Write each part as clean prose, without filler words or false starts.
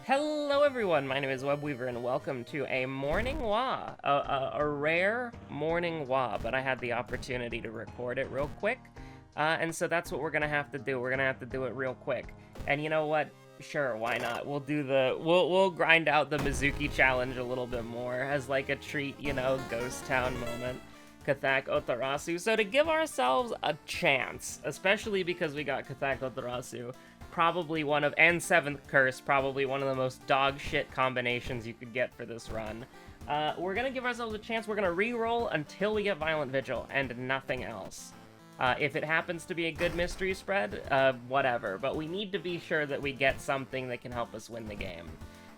Hello everyone, my name is Webweaver and welcome to a morning WA, a rare morning WA, but I had the opportunity to record it real quick, and so that's what we're gonna have to do. We're gonna have to do it real quick, and you know what? Sure, why not? We'll grind out the Mizuki challenge a little bit more as like a treat, you know, ghost town moment. Kathak Otarasu. So to give ourselves a chance, especially because we got Kathak Otarasu, probably and Seventh Curse, probably one of the most dog shit combinations you could get for this run. We're gonna give ourselves a chance. We're gonna re-roll until we get Violent Vigil and nothing else. If it happens to be a good mystery spread, whatever. But we need to be sure that we get something that can help us win the game.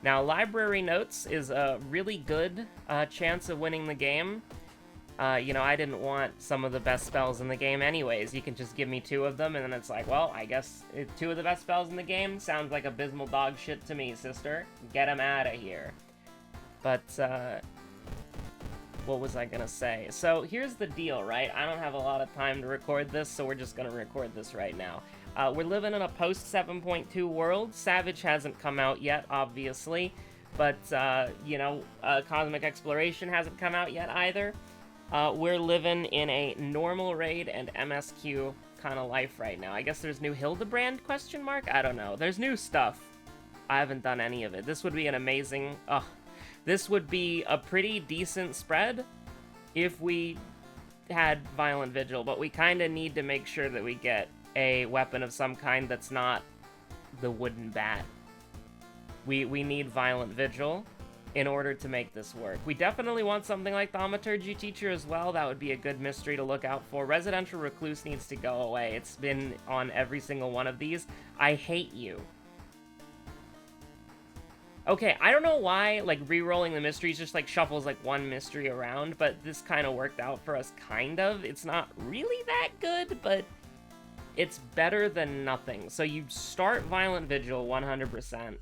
Now, Library Notes is a really good chance of winning the game. You know, I didn't want some of the best spells in the game anyways. You can just give me 2 of them, and then it's like, well, I guess 2 of the best spells in the game sounds like abysmal dog shit to me, sister. Get them out of here. But, what was I gonna say? So, here's the deal, right? I don't have a lot of time to record this, so we're just gonna record this right now. We're living in a post-7.2 world. Savage hasn't come out yet, obviously. But, you know, Cosmic Exploration hasn't come out yet either. We're living in a normal raid and MSQ kind of life right now. I guess there's new Hildebrand question mark? I don't know. There's new stuff. I haven't done any of it. This would be an amazing... this would be a pretty decent spread if we had Violent Vigil, but we kind of need to make sure that we get a weapon of some kind that's not the wooden bat. We need Violent Vigil in order to make this work. We definitely want something like Thaumaturgy Teacher as well. That would be a good mystery to look out for. Residential Recluse needs to go away. It's been on every single one of these. I hate you. Okay, I don't know why, like, re-rolling the mysteries just, like, shuffles, like, one mystery around, but this kind of worked out for us, kind of. It's not really that good, but it's better than nothing. So you start Violent Vigil 100%,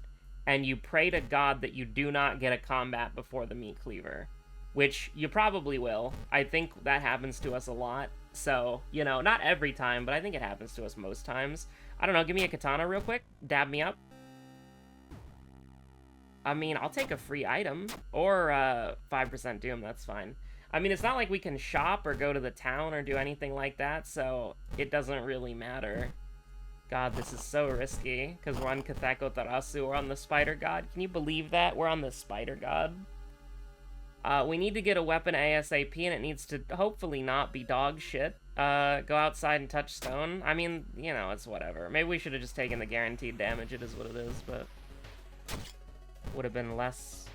and you pray to God that you do not get a combat before the Meat Cleaver, which you probably will. I think that happens to us a lot, so, you know, not every time, but I think it happens to us most times. I don't know, give me a katana real quick, dab me up. I mean, I'll take a free item, or 5% Doom, that's fine. I mean, it's not like we can shop or go to the town or do anything like that, so it doesn't really matter. God, this is so risky, because we're on Kathako Tarasu, we're on the Spider God. Can you believe that? We're on the Spider God. We need to get a weapon ASAP, and it needs to hopefully not be dog shit. Go outside and touch stone. I mean, you know, it's whatever. Maybe we should have just taken the guaranteed damage, it is what it is, but... would have been less...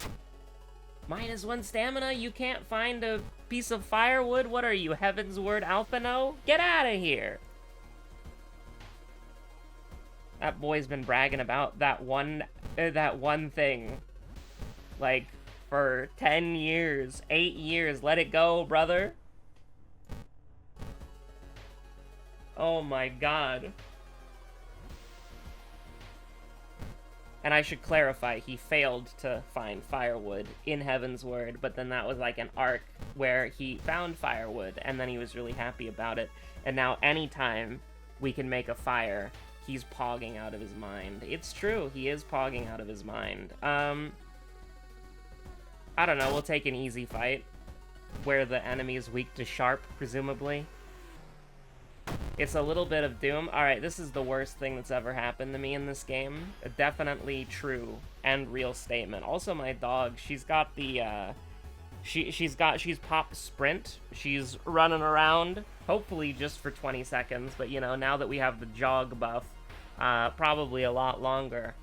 -1 stamina? You can't find a piece of firewood? What are you, Heaven's Word Alphino? Get out of here! That boy's been bragging about that one thing, like, for 10 years, 8 years. Let it go, brother. Oh my god. And I should clarify, he failed to find firewood in Heaven's Word, but then that was like an arc where he found firewood, and then he was really happy about it. And now anytime we can make a fire, he's pogging out of his mind. It's true, he is pogging out of his mind. I don't know, we'll take an easy fight, where the enemy is weak to sharp, presumably. It's a little bit of Doom. Alright, this is the worst thing that's ever happened to me in this game. A definitely true and real statement. Also, my dog, she's got the, she's pop sprint. She's running around, hopefully just for 20 seconds, but you know, now that we have the jog buff, probably a lot longer.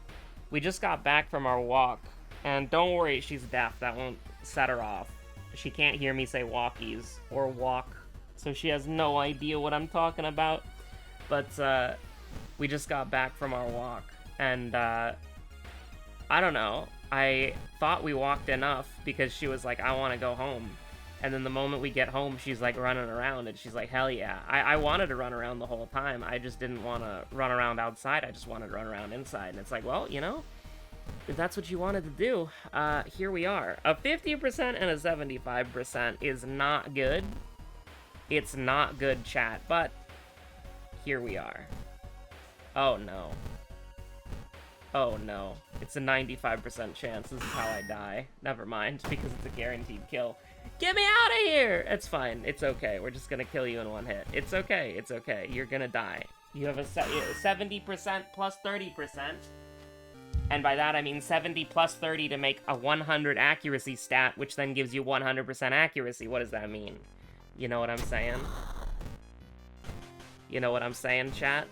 We just got back from our walk, and don't worry, she's deaf. That won't set her off. She can't hear me say walkies or walk, so she has no idea what I'm talking about. But we just got back from our walk, and I don't know. I thought we walked enough because she was like, I want to go home. And then the moment we get home, she's like running around, and she's like, hell yeah. I wanted to run around the whole time. I just didn't want to run around outside. I just wanted to run around inside. And it's like, well, you know, if that's what you wanted to do, here we are. A 50% and a 75% is not good. It's not good, chat, but here we are. Oh no. Oh no. It's a 95% chance. This is how I die. Never mind, because it's a guaranteed kill. Get me out of here! It's fine. It's okay. We're just gonna kill you in one hit. It's okay. It's okay. You're gonna die. You have a 70% plus 30%. And by that, I mean 70 plus 30 to make a 100 accuracy stat, which then gives you 100% accuracy. What does that mean? You know what I'm saying? You know what I'm saying, chat?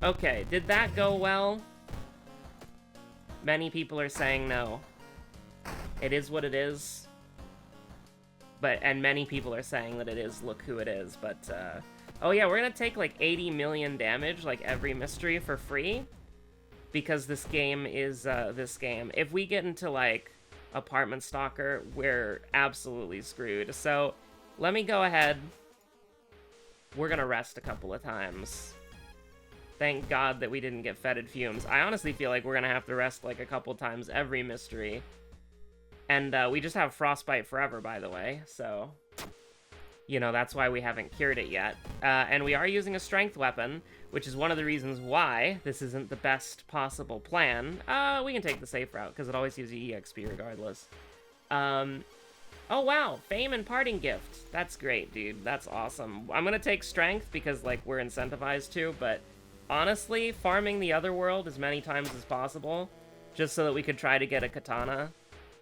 Okay, did that go well? Many people are saying no. It is what it is. And many people are saying that it is look who it is, but, oh yeah, we're gonna take, like, 80 million damage, like, every mystery for free. Because this game is, this game. If we get into, like, Apartment Stalker, we're absolutely screwed. So, let me go ahead. We're gonna rest a couple of times. Thank God that we didn't get fetid fumes. I honestly feel like we're gonna have to rest, like, a couple times every mystery. And, we just have Frostbite forever, by the way, so... You know, that's why we haven't cured it yet. And we are using a strength weapon, which is one of the reasons why this isn't the best possible plan. We can take the safe route, because it always gives you EXP regardless. Oh wow, fame and parting gift. That's great, dude. That's awesome. I'm gonna take strength, because, like, we're incentivized to, but honestly, farming the other world as many times as possible, just so that we could try to get a katana,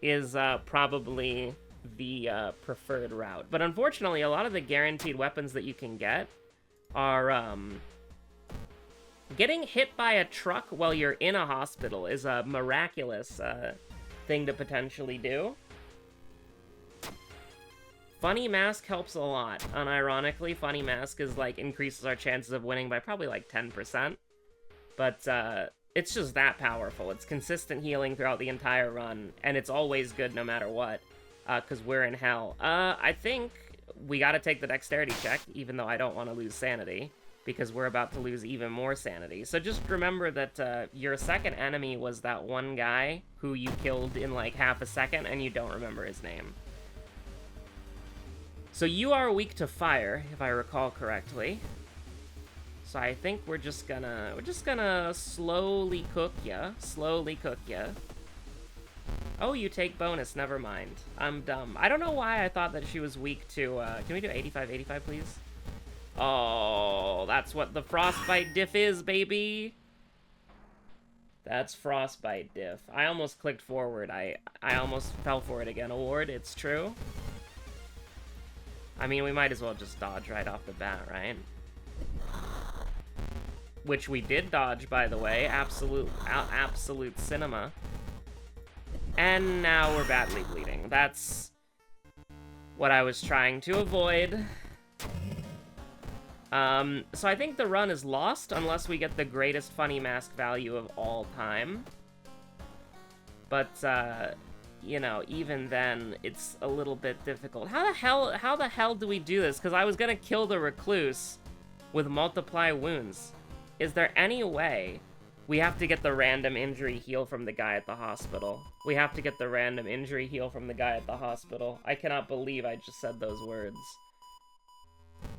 is probably the preferred route. But unfortunately, a lot of the guaranteed weapons that you can get are, getting hit by a truck while you're in a hospital is a miraculous thing to potentially do. Funny Mask helps a lot. Unironically, Funny Mask is, like, increases our chances of winning by probably, like, 10%. But, it's just that powerful. It's consistent healing throughout the entire run, and it's always good no matter what. Because we're in hell. I think we gotta take the dexterity check, even though I don't want to lose sanity, because we're about to lose even more sanity. So just remember that your second enemy was that one guy who you killed in like half a second, and you don't remember his name. So you are weak to fire, if I recall correctly. So I think we're just gonna slowly cook ya. Oh, you take bonus, never mind. I'm dumb. I don't know why I thought that she was weak to, can we do 85, please? Oh, that's what the Frostbite diff is, baby! That's Frostbite diff. I almost clicked forward. I almost fell for it again. Award, it's true. I mean, we might as well just dodge right off the bat, right? Which we did dodge, by the way. Absolute cinema. And now we're badly bleeding. That's what I was trying to avoid. So I think the run is lost unless we get the greatest Funny Mask value of all time. But, you know, even then, it's a little bit difficult. How the hell do we do this? Because I was gonna kill the Recluse with Multiply Wounds. Is there any way? We have to get the random injury heal from the guy at the hospital. We have to get the random injury heal from the guy at the hospital. I cannot believe I just said those words.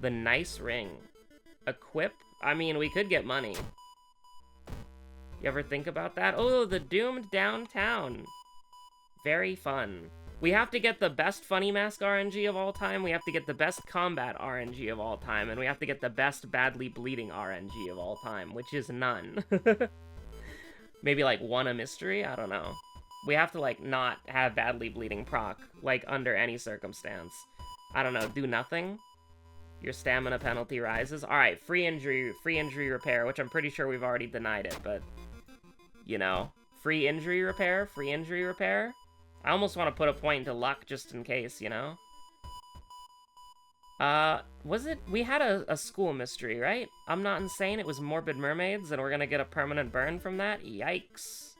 The nice ring. Equip? I mean, we could get money. You ever think about that? Oh, the doomed downtown. Very fun. We have to get the best Funny Mask RNG of all time, we have to get the best combat RNG of all time, and we have to get the best badly bleeding RNG of all time, which is none. Maybe, like, one a mystery? I don't know. We have to, like, not have badly bleeding proc, like, under any circumstance. I don't know, do nothing? Your stamina penalty rises? Alright, free injury repair, which I'm pretty sure we've already denied it, but, you know, free injury repair? I almost want to put a point into luck just in case, you know? Was it? We had a school mystery, right? I'm not insane, it was Morbid Mermaids, and we're gonna get a permanent burn from that? Yikes.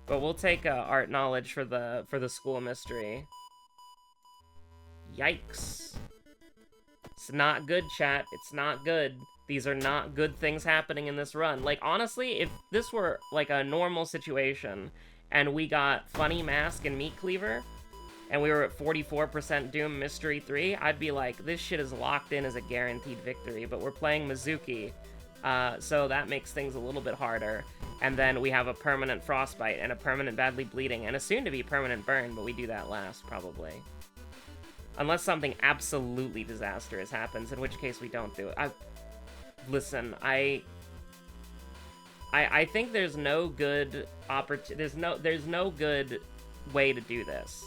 But we'll take art knowledge for the school mystery. Yikes. It's not good, chat. It's not good. These are not good things happening in this run. Like, honestly, if this were, like, a normal situation, and we got Funny Mask and Meat Cleaver, and we were at 44% Doom Mystery 3, I'd be like, this shit is locked in as a guaranteed victory, but we're playing Mizuki, So that makes things a little bit harder. And then we have a permanent frostbite and a permanent badly bleeding and a soon-to-be permanent burn, but we do that last, probably. Unless something absolutely disastrous happens, in which case we don't do it. Listen, I think there's no good there's no good way to do this.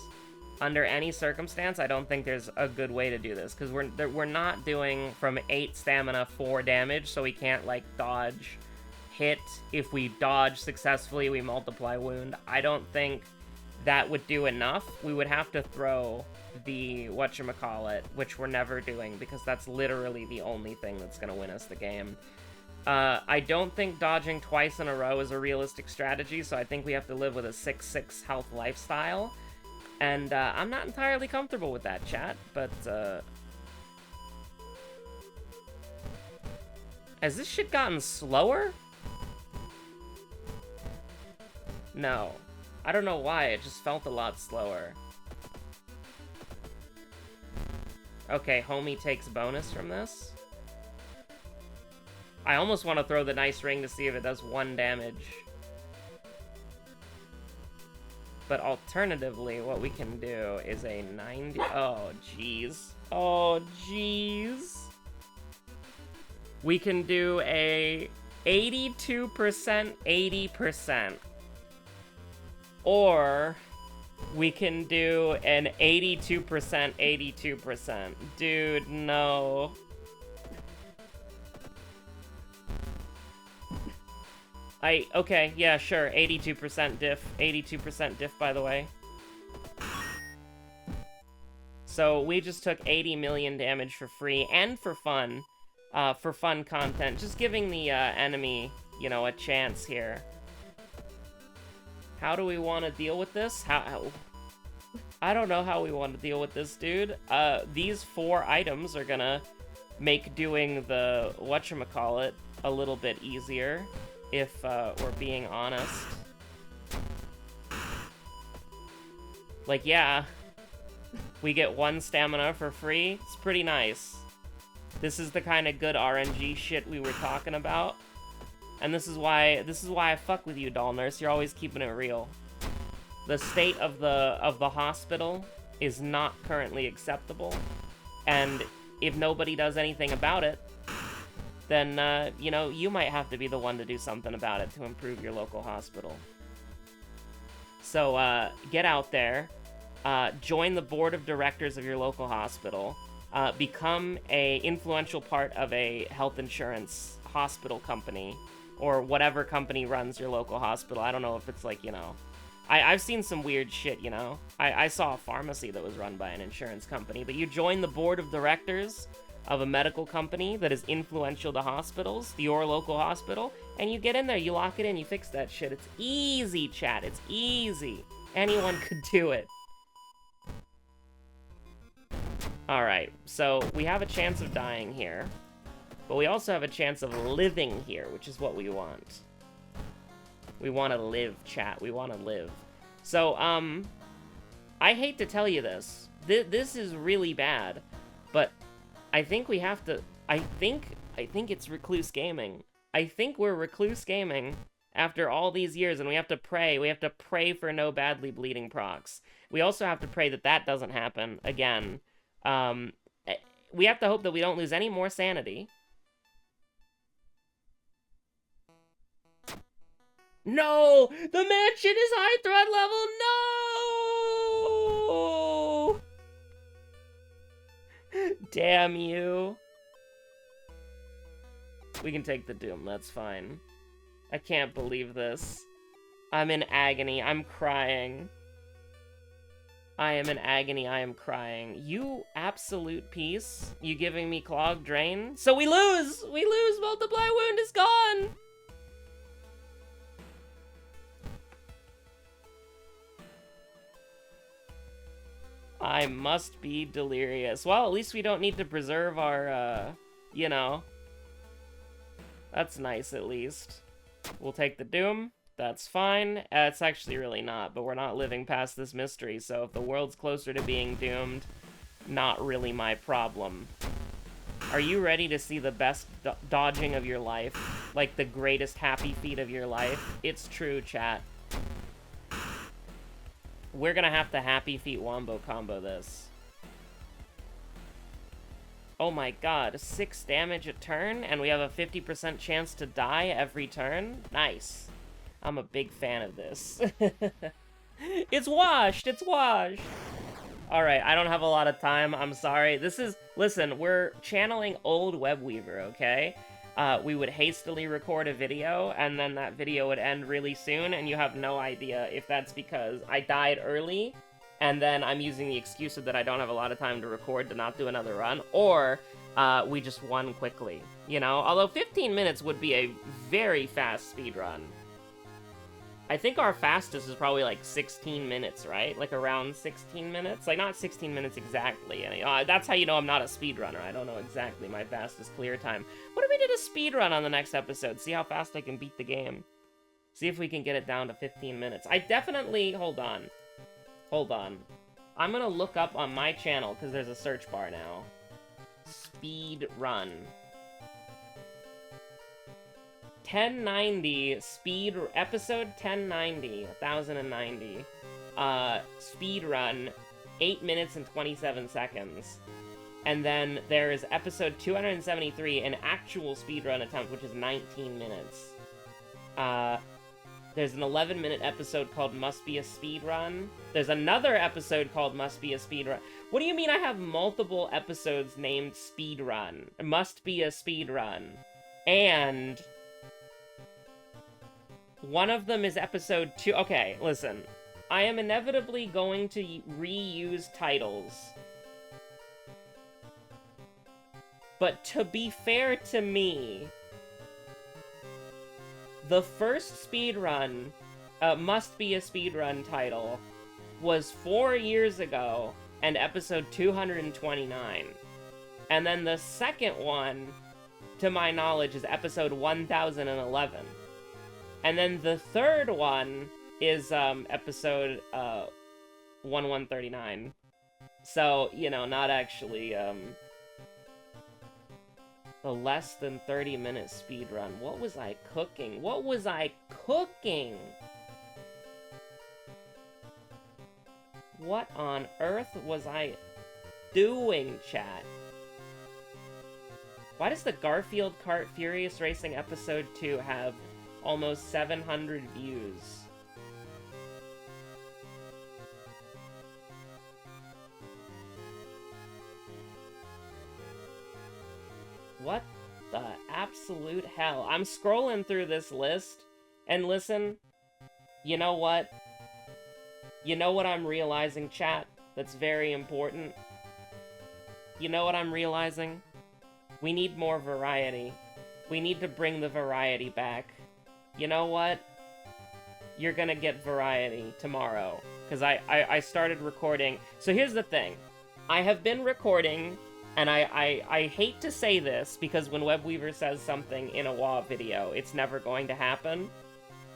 Under any circumstance, I don't think there's a good way to do this, because we're not doing from 8 stamina 4 damage, so we can't, like, dodge hit. If we dodge successfully, we multiply wound. I don't think that would do enough. We would have to throw the whatchamacallit, which we're never doing, because that's literally the only thing that's gonna win us the game. I don't think dodging twice in a row is a realistic strategy, so I think we have to live with a 6/6 health lifestyle. And, I'm not entirely comfortable with that, chat, but, has this shit gotten slower? No. I don't know why, it just felt a lot slower. Okay, homie takes bonus from this. I almost want to throw the nice ring to see if it does 1 damage. But alternatively, what we can do is a 90... Oh, jeez. Oh, jeez. We can do a 82%, 80%. Or we can do an 82%, 82%. Dude, no. Okay, yeah, sure, 82% diff. 82% diff, by the way. So we just took 80 million damage for free and for fun content. Just giving the enemy, you know, a chance here. How do we want to deal with this? How I don't know how we want to deal with this, dude. These 4 items are gonna make doing the whatchamacallit a little bit easier. If we're being honest. Like, yeah, we get 1 stamina for free. It's pretty nice. This is the kind of good RNG shit we were talking about. And this is why I fuck with you, Doll Nurse. You're always keeping it real. The state of the hospital is not currently acceptable. And if nobody does anything about it, then, you know, you might have to be the one to do something about it to improve your local hospital. So, get out there, join the board of directors of your local hospital, become a influential part of a health insurance hospital company, or whatever company runs your local hospital. I don't know if it's like, you know, I've seen some weird shit, you know. I saw a pharmacy that was run by an insurance company, but you join the board of directors of a medical company that is influential to hospitals, your local hospital, and you get in there, you lock it in, you fix that shit. It's easy, chat. It's easy. Anyone could do it. Alright, so we have a chance of dying here, but we also have a chance of living here, which is what we want. We want to live, chat. We want to live. So, I hate to tell you this. This is really bad, but I think we have to... I think it's Recluse Gaming. I think we're Recluse Gaming after all these years, and we have to pray. We have to pray for no badly bleeding procs. We also have to pray that that doesn't happen again. We have to hope that we don't lose any more sanity. No! The mansion is high threat level! No! Damn you. We can take the Doom, that's fine. I can't believe this. I'm in agony, I'm crying. I am in agony, I am crying. You absolute piece. You giving me Clog Drain? So we lose! We lose! Multiply Wound is gone! I must be delirious. Well, at least we don't need to preserve our, you know. That's nice, at least. We'll take the Doom. That's fine. It's actually really not, but we're not living past this mystery, so if the world's closer to being doomed, not really my problem. Are you ready to see the best dodging of your life? Like the greatest happy feat of your life? It's true, chat. We're gonna have to happy feet wombo combo this. Oh my god, 6 damage a turn, and we have a 50% chance to die every turn? Nice. I'm a big fan of this. It's washed! It's washed! Alright, I don't have a lot of time, I'm sorry. Listen, we're channeling old Webweaver, okay? We would hastily record a video, and then that video would end really soon, and you have no idea if that's because I died early, and then I'm using the excuse that I don't have a lot of time to record to not do another run, or we just won quickly, you know? Although 15 minutes would be a very fast speedrun. I think our fastest is probably like 16 minutes, right? Like around 16 minutes? Like not 16 minutes exactly. And, that's how you know I'm not a speedrunner. I don't know exactly my fastest clear time. What if we did a speedrun on the next episode? See how fast I can beat the game. See if we can get it down to 15 minutes. I definitely... Hold on. Hold on. I'm gonna look up on my channel, because there's a search bar now. Speedrun. 1090 episode 1090 speedrun 8 minutes and 27 seconds, and then there's episode 273, an actual speedrun attempt, which is 19 minutes. There's an 11-minute episode called Must Be a Speedrun. There's another episode called Must Be a Speedrun. What do you mean I have multiple episodes named Speedrun? Must Be a Speedrun. And one of them is episode 2. Okay, listen. I am inevitably going to reuse titles. But to be fair to me, the first speedrun, Must Be a Speedrun title, was 4 years ago, and episode 229. And then the second one, to my knowledge, is episode 1011. And then the third one is episode 1139. So, you know, not actually the less than 30-minute speedrun. What was I cooking? What was I cooking? What on earth was I doing, chat? Why does the Garfield Kart Furious Racing episode 2 have almost 700 views? What the absolute hell? I'm scrolling through this list, and listen, you know what? You know what I'm realizing, chat? That's very important. You know what I'm realizing? We need more variety. We need to bring the variety back. You know what? You're gonna get variety tomorrow. Because I started recording. So here's the thing. I have been recording, and I hate to say this, because when Webweaver says something in a WoW video, it's never going to happen.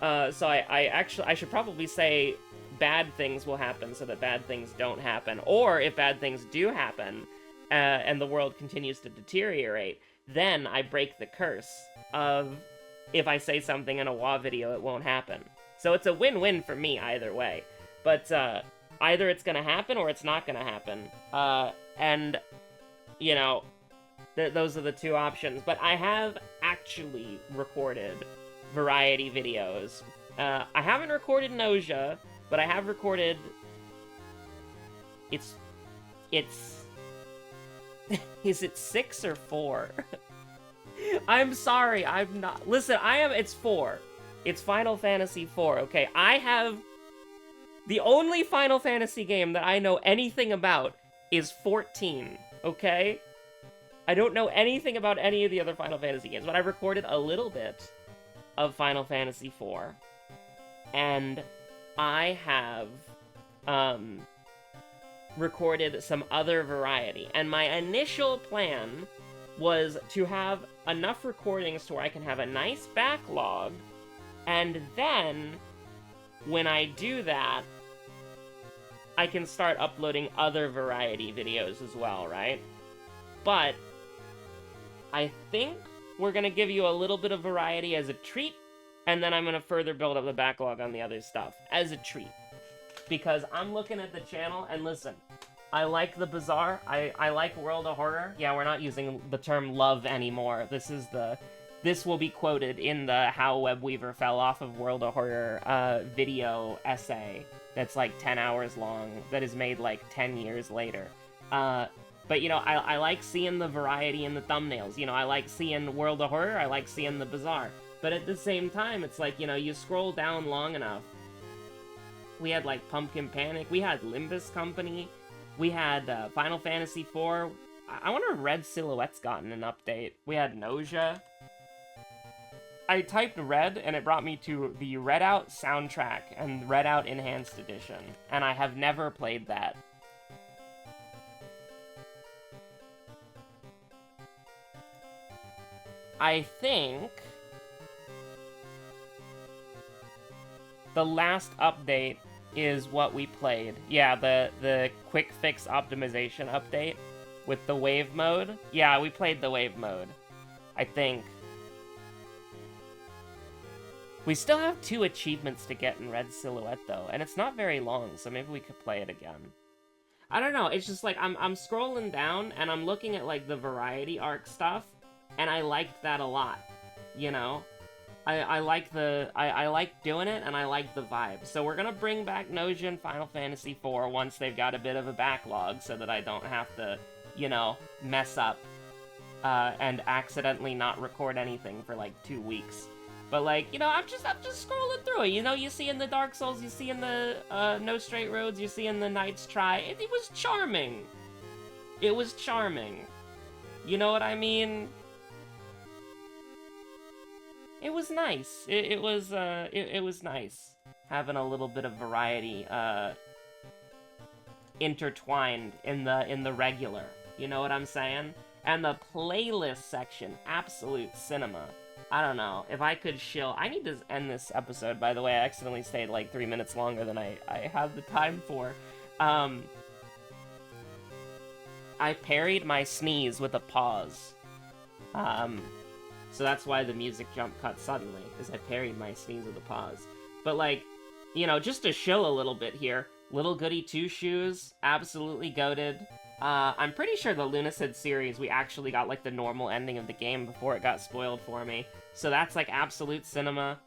So I should probably say bad things will happen so that bad things don't happen. Or if bad things do happen, and the world continues to deteriorate, then I break the curse of if I say something in a WoW video, it won't happen. So it's a win-win for me either way. But either it's gonna happen or it's not gonna happen. And, you know, those are the two options. But I have actually recorded variety videos. I haven't recorded Noja, but I have recorded... It's... Is it 6 or 4? I'm sorry, I'm not... Listen, it's 4. It's Final Fantasy 4, okay? I have... The only Final Fantasy game that I know anything about is 14, okay? I don't know anything about any of the other Final Fantasy games, but I recorded a little bit of Final Fantasy 4. And I have, recorded some other variety. And my initial plan was to have enough recordings to where I can have a nice backlog, and then, when I do that, I can start uploading other variety videos as well, right? But I think we're gonna give you a little bit of variety as a treat, and then I'm gonna further build up the backlog on the other stuff as a treat. Because I'm looking at the channel, and listen, I like the Bazaar, I like World of Horror. Yeah, we're not using the term love anymore. This will be quoted in the How Webweaver Fell Off of World of Horror video essay that's like 10 hours long, that is made like 10 years later. But, you know, I like seeing the variety in the thumbnails. You know, I like seeing World of Horror, I like seeing the Bazaar. But at the same time, it's like, you know, you scroll down long enough. We had, like, Pumpkin Panic, we had Limbus Company, we had Final Fantasy IV. I wonder if Red Silhouette's gotten an update. We had Nausea. I typed Red, and it brought me to the Redout soundtrack and Redout Enhanced Edition, and I have never played that. I think the last update is what we played. Yeah, the quick fix optimization update with the wave mode. Yeah, we played the wave mode, I think. We still have 2 achievements to get in Red Silhouette, though, and it's not very long, so maybe we could play it again. I don't know, it's just like, I'm scrolling down, and I'm looking at, like, the variety arc stuff, and I liked that a lot, you know? I like doing it, and I like the vibe. So we're gonna bring back Nausea and Final Fantasy IV once they've got a bit of a backlog, so that I don't have to, you know, mess up, and accidentally not record anything for, like, 2 weeks. But, like, you know, I'm just scrolling through it. You know, you see in the Dark Souls, you see in the No Straight Roads, you see in the Knight's Try. It was charming. It was charming. You know what I mean? It was nice. It was nice having a little bit of variety intertwined in the regular. You know what I'm saying? And the playlist section, absolute cinema. I don't know, if I could shill... I need to end this episode, by the way. I accidentally stayed like 3 minutes longer than I have the time for. I parried my sneeze with a pause. So that's why the music jump cut suddenly, is I parried my sneeze with a pause. But like, you know, just to shill a little bit here, Little Goody Two Shoes, absolutely goated. I'm pretty sure the Lunacid series, we actually got, like, the normal ending of the game before it got spoiled for me. So that's, like, absolute cinema.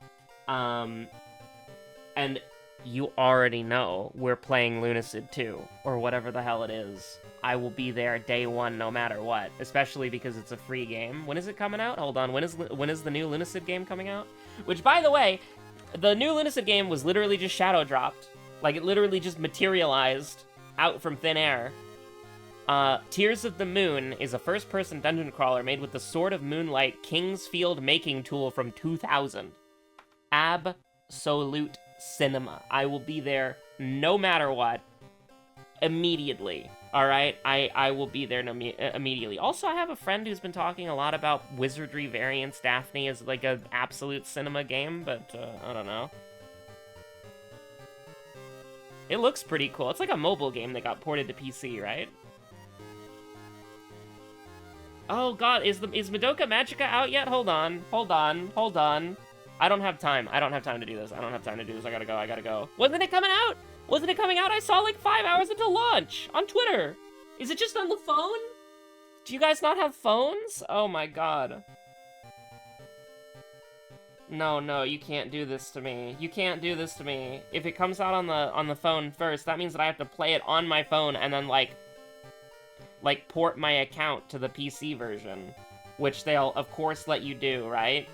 And you already know we're playing Lunacid 2, or whatever the hell it is. I will be there day one no matter what, especially because it's a free game. When is it coming out? Hold on, when is the new Lunacid game coming out? Which, by the way, the new Lunacid game was literally just shadow dropped. Like, it literally just materialized out from thin air. Tears of the Moon is a first-person dungeon crawler made with the Sword of Moonlight Kingsfield making tool from 2000. Absolute cinema. I will be there no matter what. Immediately. Alright? I will be there immediately. Also, I have a friend who's been talking a lot about Wizardry Variants Daphne as like an absolute cinema game, but I don't know. It looks pretty cool. It's like a mobile game that got ported to PC, right? Oh god, is Madoka Magica out yet? Hold on. I don't have time to do this. I gotta go. Wasn't it coming out? I saw like 5 hours into launch on Twitter. Is it just on the phone? Do you guys not have phones? Oh my god. No, you can't do this to me. If it comes out on the phone first, that means that I have to play it on my phone and then like port my account to the PC version, which they'll of course let you do, right?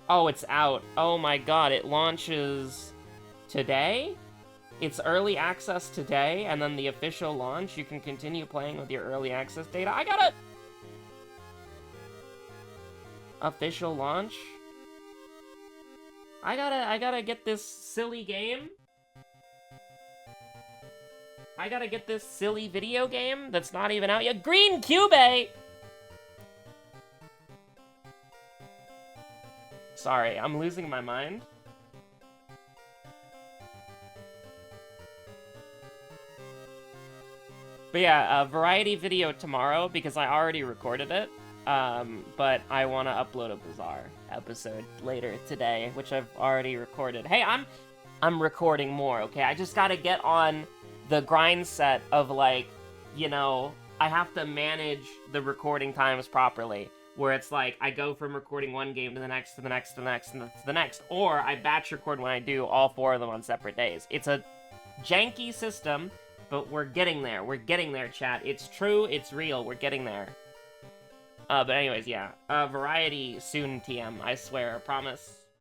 Oh, it's out. Oh my god, it launches today? It's early access today, and then the official launch, you can continue playing with your early access data. I gotta... Official launch? I gotta get this silly game. I gotta get this silly video game that's not even out yet. Green Cube! Sorry, I'm losing my mind. But yeah, a variety video tomorrow because I already recorded it. But I want to upload a Bizarre episode later today, which I've already recorded. Hey, I'm recording more, okay? I just gotta get on the grind set of, like, you know, I have to manage the recording times properly, where it's like, I go from recording one game to the next, to the next, to the next, and to the next, or I batch record when I do all 4 of them on separate days. It's a janky system, but we're getting there. We're getting there, chat. It's true, it's real, we're getting there. But anyways, yeah. Variety soon, TM, I swear, I promise.